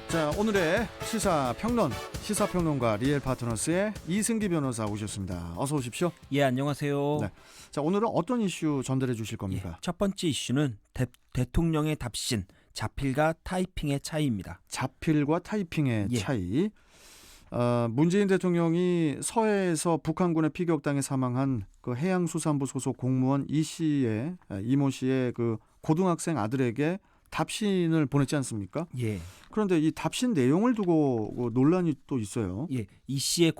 자, 오늘의 시사평론, 시사평론가 리엘 파트너스의 이승기 변호사 오셨습니다. 어서 오십시오. 예, 안녕하세요. 네. 자, 오늘은 어떤 이슈 전달해 주실 예, 겁니까? 첫 번째 이슈는 대통령의 답신, 자필과 타이핑의 차이입니다. 자필과 타이핑의 예. 차이. 문재인 대통령이 서해에서 북한군의 피격당해 사망한 그 해양수산부 소속 공무원 이모 씨의 그 고등학생 아들에게 답신을 보냈지 않습니까? 예, 그런데 이 답신 내용을 두고 논란이 또 있어요. 예, 이 씨의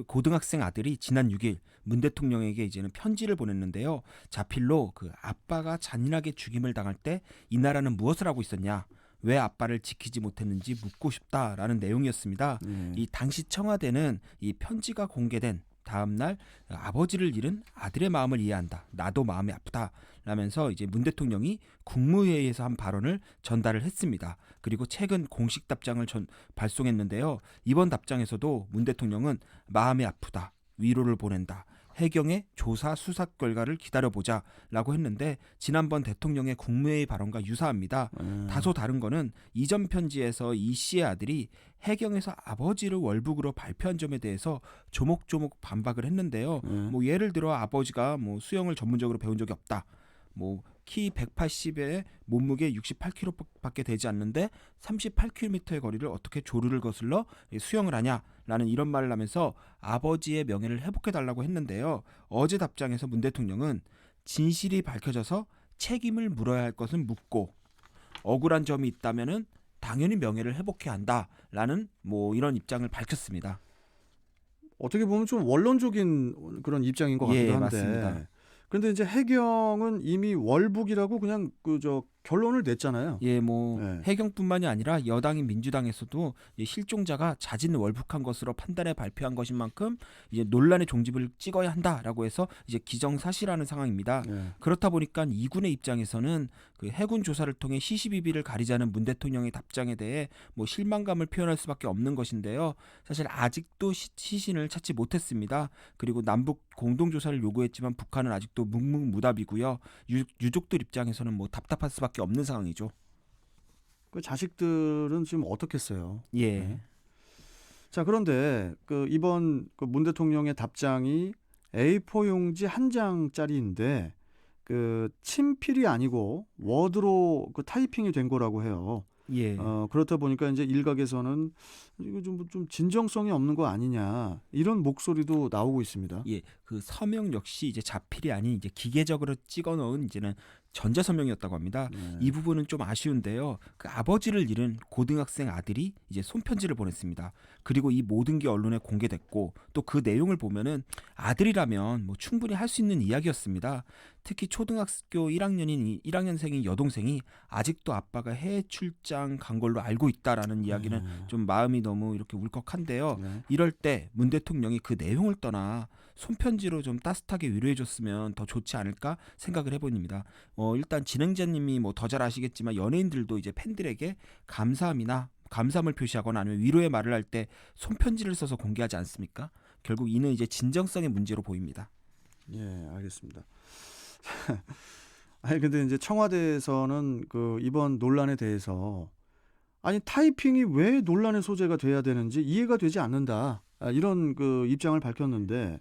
고등학생 아들이 지난 6일 문 대통령에게 이제는 편지를 보냈는데요. 자필로 그 아빠가 잔인하게 죽임을 당할 때 이 나라는 무엇을 하고 있었냐? 왜 아빠를 지키지 못했는지 묻고 싶다라는 내용이었습니다. 이 당시 청와대는 이 편지가 공개된 다음 날 아버지를 잃은 아들의 마음을 이해한다. 나도 마음이 아프다. 라면서 이제 문 대통령이 국무회의에서 한 발언을 전달을 했습니다. 그리고 최근 공식 답장을 발송했는데요. 이번 답장에서도 문 대통령은 마음이 아프다. 위로를 보낸다. 해경의 조사 수사 결과를 기다려보자 라고 했는데 지난번 대통령의 국무회의 발언과 유사합니다. 다소 다른 거는 이전 편지에서 이 씨의 아들이 해경에서 아버지를 월북으로 발표한 점에 대해서 조목조목 반박을 했는데요. 뭐 예를 들어 아버지가 뭐 수영을 전문적으로 배운 적이 없다. 뭐 키 180에 몸무게 68kg밖에 되지 않는데 38km의 거리를 어떻게 조류를 거슬러 수영을 하냐라는 이런 말을 하면서 아버지의 명예를 회복해달라고 했는데요. 어제 답장에서 문 대통령은 진실이 밝혀져서 책임을 물어야 할 것은 묻고 억울한 점이 있다면은 당연히 명예를 회복해야 한다라는 뭐 이런 입장을 밝혔습니다. 어떻게 보면 좀 원론적인 그런 입장인 것 같기도 예, 한데. 맞습니다. 그런데 이제 해경은 이미 월북이라고 그냥 결론을 냈잖아요. 예, 뭐 네. 해경뿐만이 아니라 여당인 민주당에서도 실종자가 자진 월북한 것으로 판단해 발표한 것인 만큼 이제 논란의 종집을 찍어야 한다라고 해서 이제 기정사실하는 상황입니다. 네. 그렇다 보니까 이군의 입장에서는 그 해군 조사를 통해 시시비비를 가리자는 문 대통령의 답장에 대해 뭐 실망감을 표현할 수밖에 없는 것인데요. 사실 아직도 시신을 찾지 못했습니다. 그리고 남북 공동 조사를 요구했지만 북한은 아직도 묵묵무답이고요. 유족들 입장에서는 뭐 답답할 수밖에 없는 상황이죠. 그 자식들은 지금 어떻겠어요? 예. 네. 자, 그런데 이번 문 대통령의 답장이 A4 용지 한 장짜리인데 친필이 아니고 워드로 타이핑이 된 거라고 해요. 예. 그렇다 보니까 이제 일각에서는 이거 좀 진정성이 없는 거 아니냐 이런 목소리도 나오고 있습니다. 예, 그 서명 역시 이제 자필이 아닌 이제 기계적으로 찍어 넣은 이제는 전자 서명이었다고 합니다. 이 부분은 좀 아쉬운데요. 그 아버지를 잃은 고등학생 아들이 이제 손편지를 보냈습니다. 그리고 이 모든 게 언론에 공개됐고 또 그 내용을 보면은 아들이라면 뭐 충분히 할 수 있는 이야기였습니다. 특히 초등학교 1학년생인 여동생이 아직도 아빠가 해외 출장 간 걸로 알고 있다라는 이야기는 좀 마음이 너무 이렇게 울컥한데요. 이럴 때 문 대통령이 그 내용을 떠나 손편지로 좀 따뜻하게 위로해줬으면 더 좋지 않을까 생각을 해봅니다. 일단 진행자님이 뭐 더 잘 아시겠지만 연예인들도 이제 팬들에게 감사함을 표시하거나 아니면 위로의 말을 할 때 손편지를 써서 공개하지 않습니까? 결국 이는 이제 진정성의 문제로 보입니다. 예, 알겠습니다. 아니 근데 이제 청와대에서는 이번 논란에 대해서 타이핑이 왜 논란의 소재가 돼야 되는지 이해가 되지 않는다. 이런 입장을 밝혔는데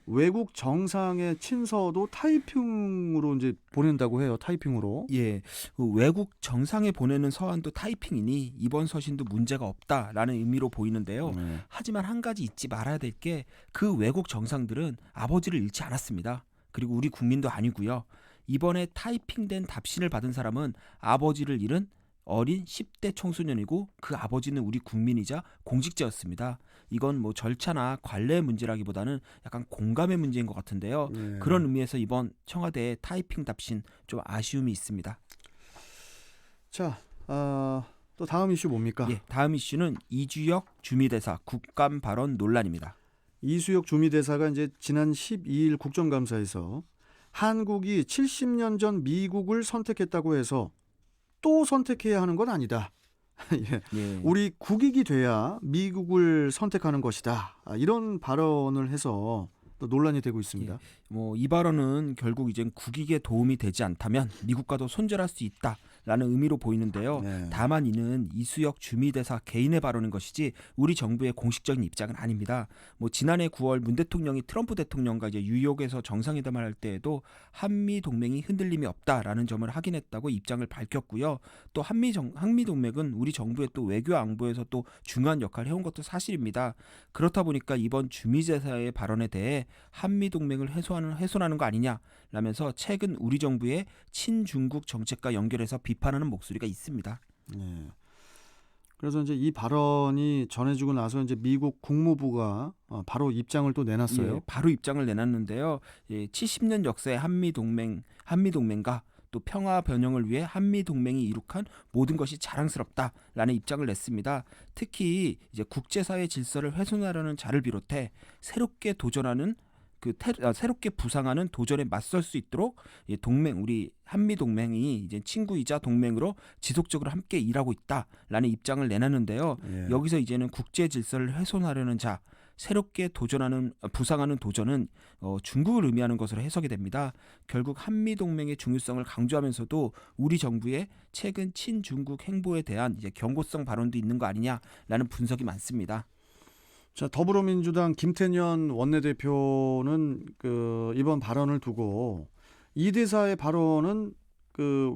외국 정상의 친서도 타이핑으로 이제 보낸다고 해요. 타이핑으로. 예, 그 외국 정상에 보내는 서한도 타이핑이니 이번 서신도 문제가 없다라는 의미로 보이는데요. 하지만 한 가지 잊지 말아야 될 게 그 외국 정상들은 아버지를 잃지 않았습니다. 그리고 우리 국민도 아니고요. 이번에 타이핑된 답신을 받은 사람은 아버지를 잃은 어린 10대 청소년이고 그 아버지는 우리 국민이자 공직자였습니다. 이건 뭐 절차나 관례의 문제라기보다는 약간 공감의 문제인 것 같은데요. 그런 의미에서 이번 청와대의 타이핑 답신 좀 아쉬움이 있습니다. 자, 또 다음 이슈 뭡니까? 예, 다음 이슈는 이주혁 주미대사 국감 발언 논란입니다. 이수혁 주미대사가 이제 지난 12일 국정감사에서 한국이 70년 전 미국을 선택했다고 해서 또 선택해야 하는 건 아니다. 예. 예. 우리 국익이 돼야 미국을 선택하는 것이다. 이런 발언을 해서 또 논란이 되고 있습니다. 이 발언은 결국 이제 국익에 도움이 되지 않다면 미국과도 손절할 수 있다라는 의미로 보이는데요. 네. 다만 이는 이수혁 주미대사 개인의 발언인 것이지 우리 정부의 공식적인 입장은 아닙니다. 지난해 9월 문 대통령이 트럼프 대통령과 이제 뉴욕에서 정상회담을 할 때에도 한미 동맹이 흔들림이 없다라는 점을 확인했다고 입장을 밝혔고요. 또 한미 동맹은 우리 정부의 또 외교 안보에서 또 중요한 역할을 해온 것도 사실입니다. 그렇다 보니까 이번 주미대사의 발언에 대해 한미 동맹을 훼손하는 거 아니냐라면서 최근 우리 정부의 친중국 정책과 연결해서 비판하는 목소리가 있습니다. 네. 그래서 이제 이 발언이 전해지고 나서 이제 미국 국무부가 바로 입장을 또 내놨어요. 예, 바로 입장을 내놨는데요. 70년 역사의 한미 동맹과 또 평화 번영을 위해 한미 동맹이 이룩한 모든 것이 자랑스럽다라는 입장을 냈습니다. 특히 이제 국제사회 질서를 훼손하려는 자를 비롯해 새롭게 부상하는 도전에 맞설 수 있도록 우리 한미 동맹이 이제 친구이자 동맹으로 지속적으로 함께 일하고 있다라는 입장을 내놨는데요. 예. 여기서 이제는 국제 질서를 훼손하려는 자, 새롭게 부상하는 도전은 중국을 의미하는 것으로 해석이 됩니다. 결국 한미 동맹의 중요성을 강조하면서도 우리 정부의 최근 친중국 행보에 대한 이제 경고성 발언도 있는 거 아니냐라는 분석이 많습니다. 자, 더불어민주당 김태년 원내대표는 이번 발언을 두고 이 대사의 발언은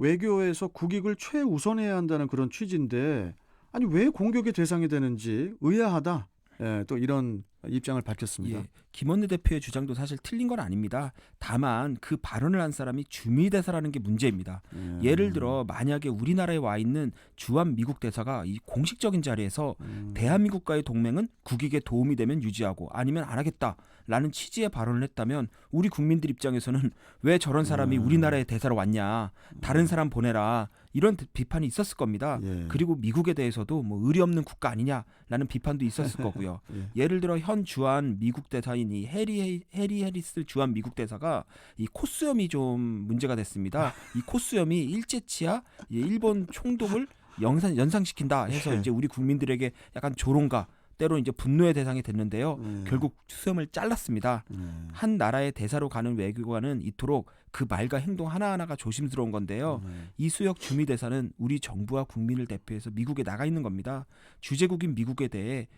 외교에서 국익을 최우선해야 한다는 그런 취지인데 아니 왜 공격의 대상이 되는지 의아하다. 예, 또 이런 입장을 밝혔습니다. 예, 김 원내대표의 주장도 사실 틀린 건 아닙니다. 다만 그 발언을 한 사람이 주미대사라는 게 문제입니다. 예를 들어 만약에 우리나라에 와 있는 주한 미국 대사가 이 공식적인 자리에서 대한민국과의 동맹은 국익에 도움이 되면 유지하고 아니면 안 하겠다라는 취지의 발언을 했다면 우리 국민들 입장에서는 왜 저런 사람이 우리나라에 대사로 왔냐, 다른 사람 보내라 이런 비판이 있었을 겁니다. 예. 그리고 미국에 대해서도 의리 없는 국가 아니냐라는 비판도 있었을 거고요. 예. 예를 들어 현 주한 미국 대사인 이 해리 해리스 주한 미국 대사가 이 코수염이 좀 문제가 됐습니다. 이 코수염이 일제치하 일본 총독을 연상시킨다 해서 이제 우리 국민들에게 약간 조롱과 때로 이제 분노의 대상이 됐는데요. 결국 수염을 잘랐습니다. 한 나라의 대사로 가는 외교관은 이토록 그 말과 행동 하나하나가 조심스러운 건데요. 이수혁 주미대사는 우리 정부와 국민을 대표해서 미국에 나가 있는 겁니다. 주재국인 미국에 대해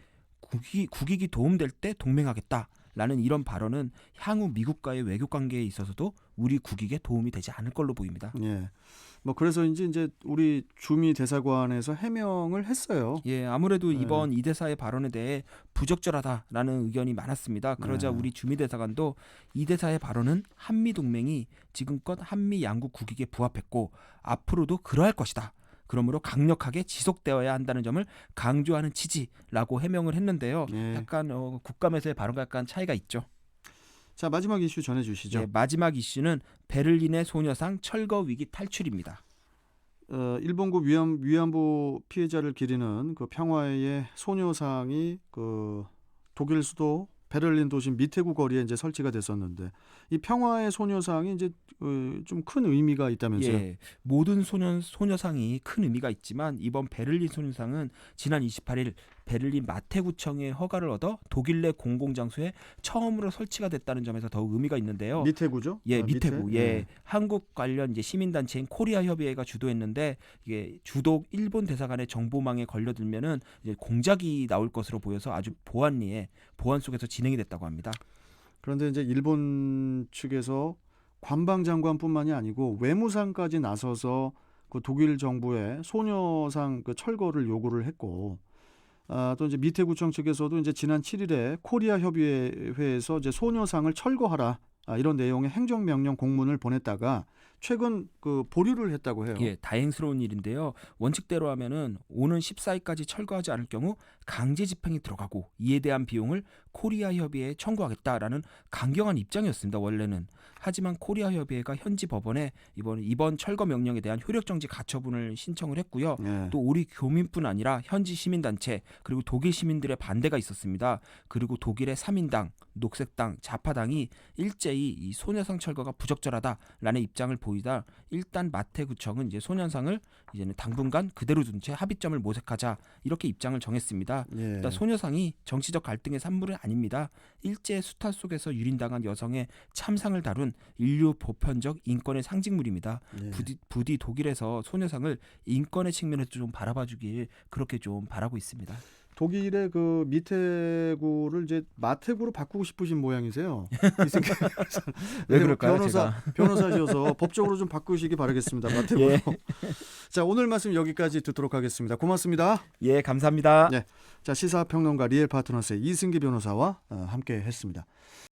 국익이 도움될 때 동맹하겠다라는 이런 발언은 향후 미국과의 외교 관계에 있어서도 우리 국익에 도움이 되지 않을 걸로 보입니다. 예. 그래서 이제 우리 주미 대사관에서 해명을 했어요. 예, 아무래도 이번 이 대사의 발언에 대해 부적절하다라는 의견이 많았습니다. 그러자 우리 주미 대사관도 이 대사의 발언은 한미 동맹이 지금껏 한미 양국 국익에 부합했고 앞으로도 그러할 것이다. 그러므로 강력하게 지속되어야 한다는 점을 강조하는 취지라고 해명을 했는데요. 예. 약간 국감에서의 발언과 약간 차이가 있죠. 자, 마지막 이슈 전해주시죠. 예, 마지막 이슈는 베를린의 소녀상 철거 위기 탈출입니다. 일본군 위안부 피해자를 기리는 그 평화의 소녀상이 독일 수도 베를린 도심 미테구 거리에 이제 설치가 됐었는데 이 평화의 소녀상이 이제 좀 큰 의미가 있다면서요? 예, 모든 소녀상이 큰 의미가 있지만 이번 베를린 소녀상은 지난 28일 베를린 마테구청의 허가를 얻어 독일 내 공공장소에 처음으로 설치가 됐다는 점에서 더욱 의미가 있는데요. 미테구죠? 예, 미테구. 밑에? 예, 한국 관련 이제 시민단체인 코리아 협의회가 주도했는데 이게 주독 일본 대사관의 정보망에 걸려들면은 이제 공작이 나올 것으로 보여서 아주 보안 속에서 진행이 됐다고 합니다. 그런데 이제 일본 측에서 관방장관뿐만이 아니고 외무상까지 나서서 그 독일 정부의 소녀상 그 철거를 요구를 했고, 또 이제 미테구청 측에서도 이제 지난 7일에 코리아 협의회에서 이제 소녀상을 철거하라 이런 내용의 행정명령 공문을 보냈다가 최근 보류를 했다고 해요. 예, 다행스러운 일인데요. 원칙대로 하면은 오는 14일까지 철거하지 않을 경우 강제 집행이 들어가고 이에 대한 비용을 코리아 협의회에 청구하겠다라는 강경한 입장이었습니다. 원래는. 하지만 코리아 협의회가 현지 법원에 이번 철거 명령에 대한 효력정지 가처분을 신청을 했고요. 예. 또 우리 교민뿐 아니라 현지 시민단체 그리고 독일 시민들의 반대가 있었습니다. 그리고 독일의 3인당, 녹색당, 좌파당이 일제히 이 소녀상 철거가 부적절하다라는 입장을 보이다 일단 마태구청은 이제 소녀상을 이제는 당분간 그대로 둔 채 합의점을 모색하자 이렇게 입장을 정했습니다. 예. 일단 소녀상이 정치적 갈등의 산물은 아닙니다. 일제의 수탈 속에서 유린당한 여성의 참상을 다룬 인류 보편적 인권의 상징물입니다. 예. 부디 독일에서 소녀상을 인권의 측면에서 좀 바라봐주길 그렇게 좀 바라고 있습니다. 독일의 그 미테구를 이제 마테구로 바꾸고 싶으신 모양이세요. 이승기 왜 그럴까요, 변호사셔서 법적으로 좀 바꾸시기 바라겠습니다. 마테구로. 예. 자, 오늘 말씀 여기까지 듣도록 하겠습니다. 고맙습니다. 예, 감사합니다. 자, 시사평론가 리엘 파트너스의 이승기 변호사와 함께 했습니다.